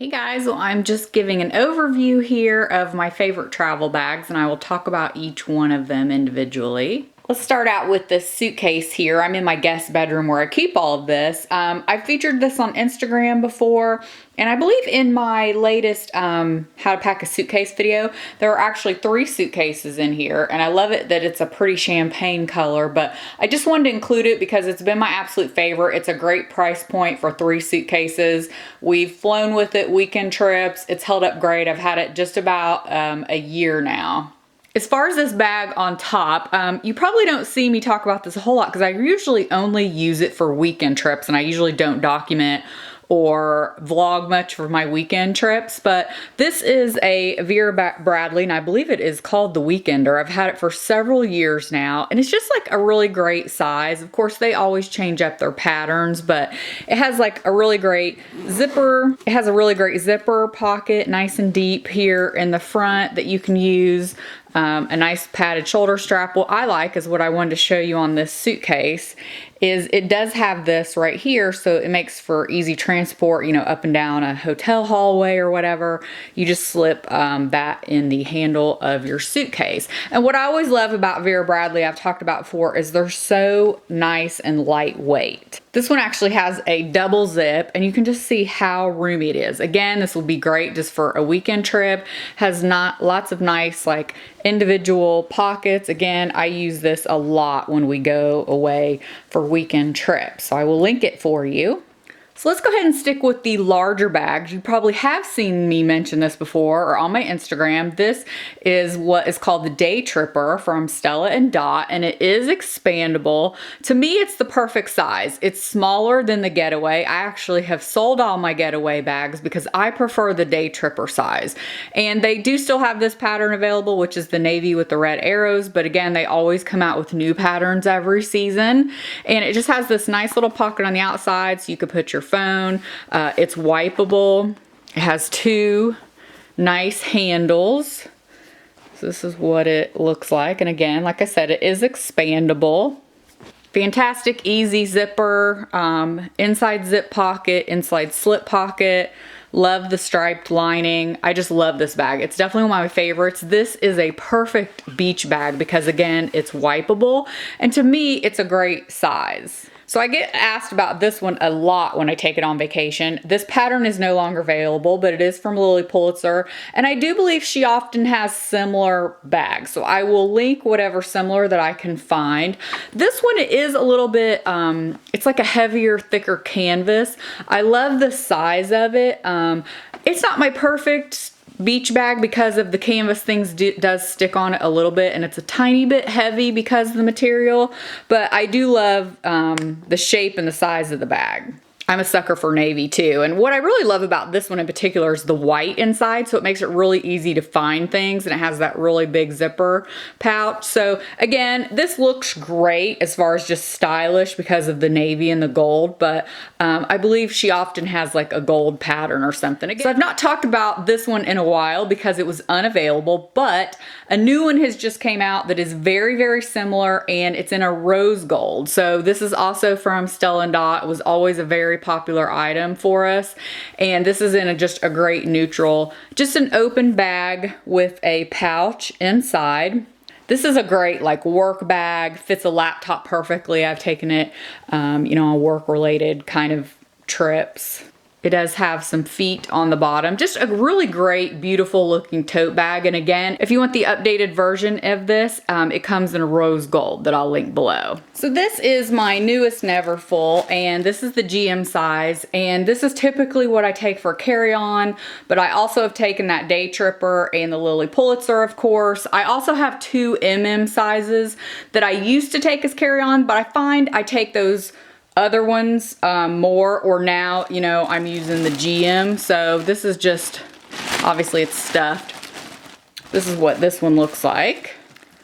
Hey guys, well, I'm just giving an overview here of my favorite travel bags, and I will talk about each one of them individually. Let's start out with this suitcase here. I'm in my guest bedroom where I keep all of this. I've featured this on Instagram before, and I believe in my latest how to pack a suitcase video, there are actually 3 suitcases in here, and I love it that it's a pretty champagne color, but I just wanted to include it because it's been my absolute favorite. It's a great price point for 3 suitcases. We've flown with it weekend trips. It's held up great. I've had it just about a year now. As far as this bag on top, you probably don't see me talk about this a whole lot because I usually only use it for weekend trips, and I usually don't document or vlog much for my weekend trips, but this is a Vera Bradley, and I believe it is called the Weekender. I've had it for several years now, and it's just like a really great size. Of course, they always change up their patterns, but it has like a really great zipper. It has a really great zipper pocket, nice and deep here in the front that you can use. A nice padded shoulder strap. What I like is what I wanted to show you on this suitcase is it does have this right here, so it makes for easy transport, you know, up and down a hotel hallway or whatever. You just slip that in the handle of your suitcase. And what I always love about Vera Bradley, I've talked about before, is they're so nice and lightweight. This one actually has a double zip, and you can just see how roomy it is. Again, this will be great just for a weekend trip. Has lots of nice like individual pockets. Again, I use this a lot when we go away for weekend trips, so I will link it for you. So let's go ahead and stick with the larger bags. You probably have seen me mention this before or on my Instagram. This is what is called the Day Tripper from Stella & Dot, and it is expandable. To me, it's the perfect size. It's smaller than the Getaway. I actually have sold all my Getaway bags because I prefer the Day Tripper size. And they do still have this pattern available, which is the navy with the red arrows, but again, they always come out with new patterns every season. And it just has this nice little pocket on the outside so you could put your phone. It's wipeable. It has 2 nice handles. So this is what it looks like. And again, like I said, it is expandable. Fantastic, easy zipper, inside zip pocket, inside slip pocket. Love the striped lining. I just love this bag. It's definitely one of my favorites. This is a perfect beach bag because again, it's wipeable. And to me, it's a great size. So I get asked about this one a lot when I take it on vacation. This pattern is no longer available, but it is from Lily Pulitzer. And I do believe she often has similar bags. So I will link whatever similar that I can find. This one is a little bit, it's like a heavier, thicker canvas. I love the size of it. It's not my perfect beach bag because of the canvas things does stick on it a little bit, and it's a tiny bit heavy because of the material, but I do love the shape and the size of the bag. I'm a sucker for navy too, and what I really love about this one in particular is the white inside, so it makes it really easy to find things, and it has that really big zipper pouch. So again, this looks great as far as just stylish because of the navy and the gold, but I believe she often has like a gold pattern or something. Again, so I've not talked about this one in a while because it was unavailable, but a new one has just came out that is very, very similar, and it's in a rose gold. So this is also from Stella & Dot. It was always a very popular item for us, and this is in just a great neutral, just an open bag with a pouch inside. This is a great like work bag, fits a laptop perfectly. I've taken it you know, on work related kind of trips. It does have some feet on the bottom. Just a really great, beautiful looking tote bag. And again, if you want the updated version of this, it comes in a rose gold that I'll link below. So this is my newest Neverfull, and this is the GM size. And this is typically what I take for carry-on, but I also have taken that Day Tripper and the Lily Pulitzer, of course. I also have 2 MM sizes that I used to take as carry-on, but I find I take those other ones more, or now, you know, I'm using the GM. So this is just, obviously it's stuffed. This is what this one looks like.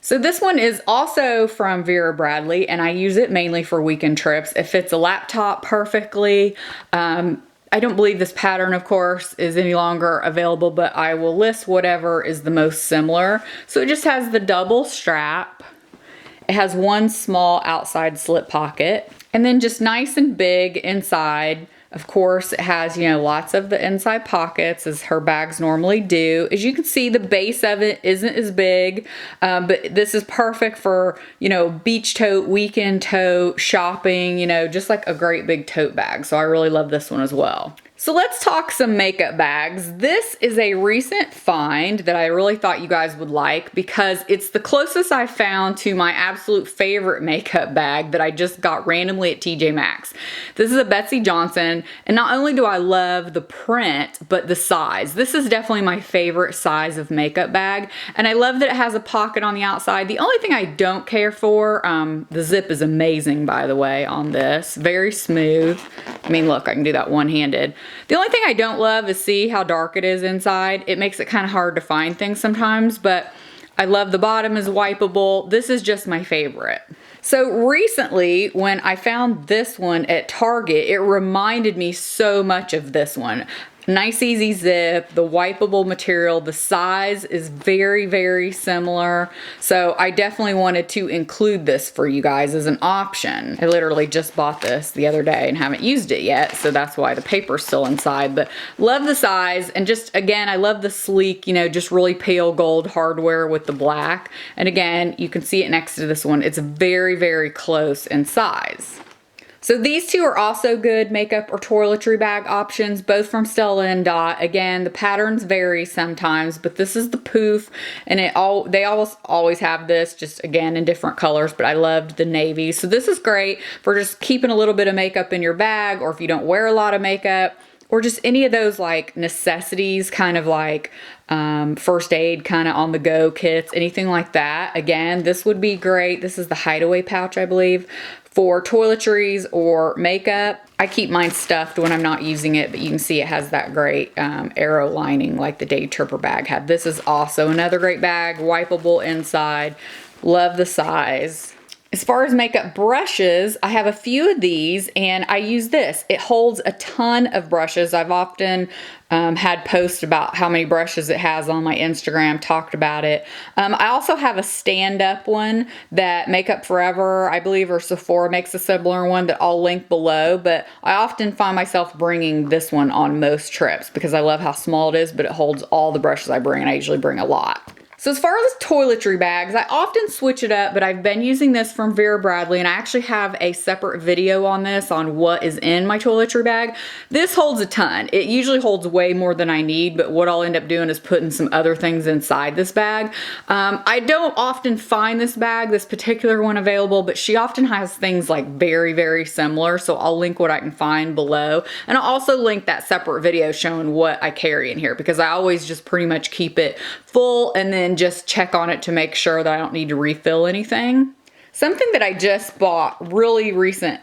So this one is also from Vera Bradley, and I use it mainly for weekend trips. It fits a laptop perfectly. I don't believe this pattern, of course, is any longer available, but I will list whatever is the most similar. So it just has the double strap. It has 1 small outside slip pocket. And then just nice and big inside, Of course, it has, you know, lots of the inside pockets as her bags normally do. As you can see, the base of it isn't as big, but this is perfect for, you know, beach tote, weekend tote, shopping, you know, just like a great big tote bag. So I really love this one as well. So let's talk some makeup bags. This is a recent find that I really thought you guys would like because it's the closest I found to my absolute favorite makeup bag that I just got randomly at TJ Maxx. This is a Betsey Johnson, and not only do I love the print, but the size. This is definitely my favorite size of makeup bag, and I love that it has a pocket on the outside. The only thing I don't care for, the zip is amazing, by the way, on this. Very smooth. I mean, look, I can do that one-handed. The only thing I don't love is see how dark it is inside. It makes it kind of hard to find things sometimes, but I love the bottom is wipeable. This is just my favorite. So recently, when I found this one at Target, it reminded me so much of this one. Nice easy zip, the wipeable material, the size is very, very similar. So I definitely wanted to include this for you guys as an option. I literally just bought this the other day and haven't used it yet, so that's why the paper's still inside. But love the size, and just again, I love the sleek, you know, just really pale gold hardware with the black. And again, you can see it next to this one. It's very, very close in size. So these two are also good makeup or toiletry bag options, both from Stella and Dot. Again, the patterns vary sometimes, but this is the poof, and they always have this, just again in different colors, but I loved the navy. So this is great for just keeping a little bit of makeup in your bag, or if you don't wear a lot of makeup, or just any of those like necessities, kind of like first aid kind of on the go kits, anything like that. Again, this would be great. This is the hideaway pouch, I believe, for toiletries or makeup. I keep mine stuffed when I'm not using it, but you can see it has that great arrow lining like the Day Tripper bag had. This is also another great bag, wipeable inside. Love the size. As far as makeup brushes, I have a few of these, and I use this. It holds a ton of brushes. I've often had posts about how many brushes it has on my Instagram, talked about it. I also have a stand-up one that Makeup Forever, I believe, or Sephora makes a similar one that I'll link below, but I often find myself bringing this one on most trips because I love how small it is, but it holds all the brushes I bring, and I usually bring a lot. So as far as toiletry bags, I often switch it up, but I've been using this from Vera Bradley, and I actually have a separate video on this, on what is in my toiletry bag. This holds a ton. It usually holds way more than I need, but what I'll end up doing is putting some other things inside this bag. I don't often find this particular one available, but she often has things like very, very similar, so I'll link what I can find below. And I'll also link that separate video showing what I carry in here, because I always just pretty much keep it full and then just check on it to make sure that I don't need to refill anything. Something that I just bought really recent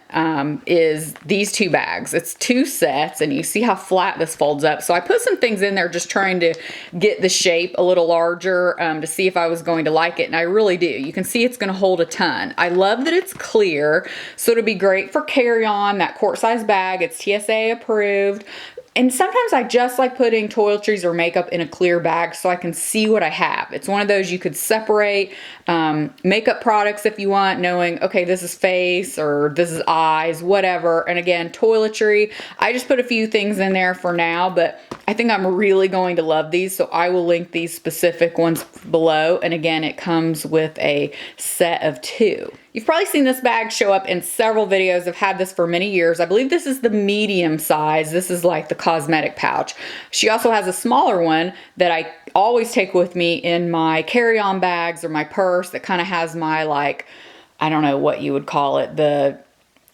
is these two bags. It's two sets, and you see how flat this folds up. So I put some things in there just trying to get the shape a little larger to see if I was going to like it, and I really do. You can see it's going to hold a ton. I love that it's clear, so it'll be great for carry-on, that quart size bag. It's TSA approved. And sometimes I just like putting toiletries or makeup in a clear bag so I can see what I have. It's one of those you could separate makeup products if you want, knowing, okay, this is face or this is eyes, whatever. And again, toiletry, I just put a few things in there for now, but I think I'm really going to love these, so I will link these specific ones below. And again, it comes with a set of two. You've probably seen this bag show up in several videos. I've had this for many years. I believe this is the medium size. This is like the cosmetic pouch. She also has a smaller one that I always take with me in my carry-on bags or my purse that kind of has my, like, I don't know what you would call it, the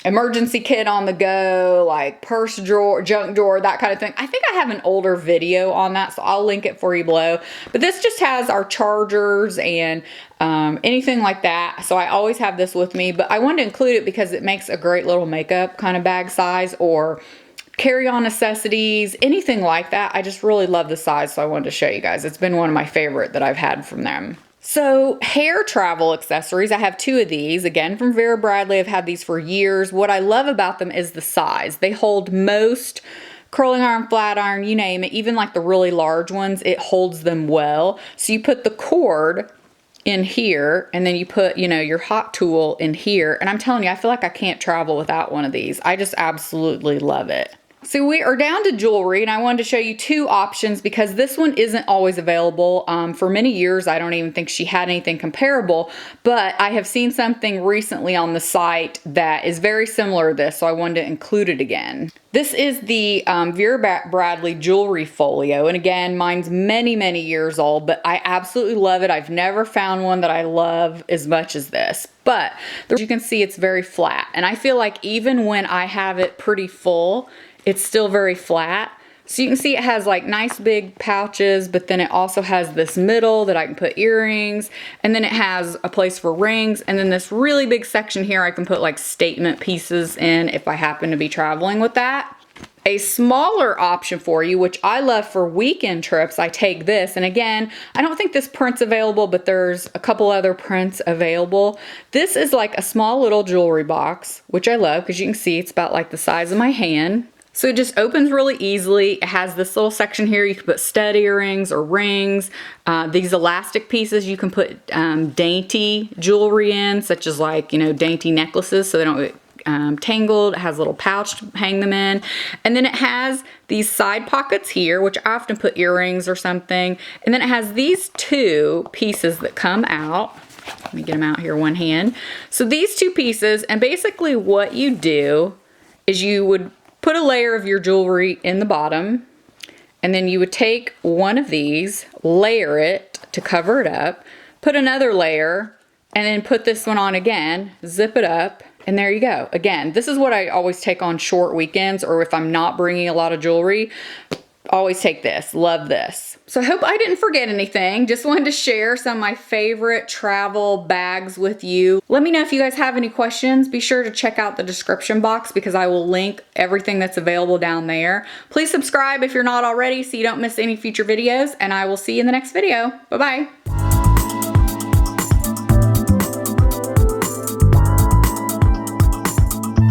emergency kit on the go, like purse drawer, junk drawer, that kind of thing. I think I have an older video on that, so I'll link it for you below. But this just has our chargers and anything like that. So I always have this with me, but I wanted to include it because it makes a great little makeup kind of bag size or carry-on necessities, anything like that. I just really love the size, so I wanted to show you guys. It's been one of my favorite that I've had from them. So hair travel accessories, I have two of these, again from Vera Bradley. I've had these for years. What I love about them is the size. They hold most curling iron, flat iron, you name it, even like the really large ones, it holds them well. So you put the cord in here, and then you put, you know, your hot tool in here. And I'm telling you, I feel like I can't travel without one of these. I just absolutely love it. So we are down to jewelry, and I wanted to show you two options because this one isn't always available. For many years, I don't even think she had anything comparable, but I have seen something recently on the site that is very similar to this, so I wanted to include it again. This is the Vera Bradley jewelry folio, and again, mine's many, many years old, but I absolutely love it. I've never found one that I love as much as this. But as you can see, it's very flat, and I feel like even when I have it pretty full, it's still very flat. So you can see it has like nice big pouches, but then it also has this middle that I can put earrings, and then it has a place for rings, and then this really big section here I can put like statement pieces in if I happen to be traveling with that. A smaller option for you, which I love for weekend trips, I take this, and again, I don't think this print's available, but there's a couple other prints available. This is like a small little jewelry box, which I love because you can see it's about like the size of my hand. So it just opens really easily. It has this little section here. You can put stud earrings or rings. These elastic pieces you can put dainty jewelry in, such as like, you know, dainty necklaces so they don't get tangled. It has a little pouch to hang them in. And then it has these side pockets here, which I often put earrings or something. And then it has these two pieces that come out. Let me get them out here one hand. So these two pieces, and basically what you do is you would put a layer of your jewelry in the bottom, and then you would take one of these, layer it to cover it up, put another layer, and then put this one on again, zip it up, and there you go. Again, this is what I always take on short weekends, or if I'm not bringing a lot of jewelry, always take this. Love this. So I hope I didn't forget anything. Just wanted to share some of my favorite travel bags with you. Let me know if you guys have any questions. Be sure to check out the description box because I will link everything that's available down there. Please subscribe if you're not already so you don't miss any future videos, and I will see you in the next video. Bye-bye.